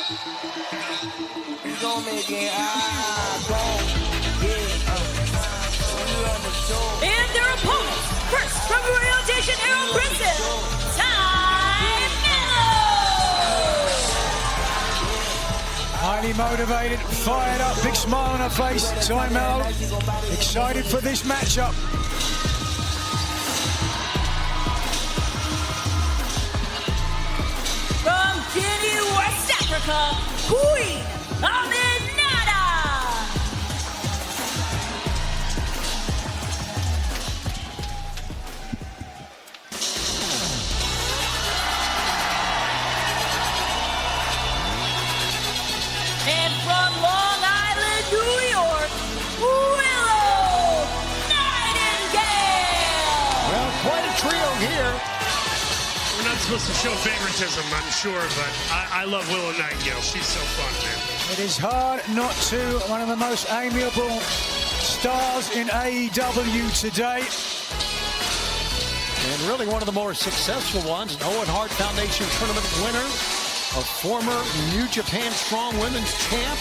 We gon' make it And their opponents, first from Rio de Janeiro, Brazil, Tay Melo. Highly motivated, fired up, big smile on her face. Tay Melo, excited for this matchup. From Guinea, West Africa, Queen Aminata. And from Long Island, New York, Willow Nightingale. Well, quite a trio here. We're not supposed to show favoritism, I'm sure, but I love Willow Nightingale. She's so fun, man. It is hard not to. One of the most amiable stars in AEW today. And really one of the more successful ones. An Owen Hart Foundation tournament winner. A former New Japan Strong Women's champ.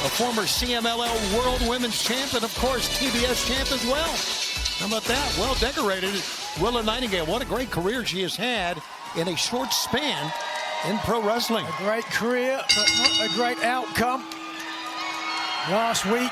A former CMLL World Women's champ. And, of course, TBS champ as well. How about that? Well decorated. Willow Nightingale, what a great career she has had in a short span in pro wrestling. A great career, but not a great outcome. Last week,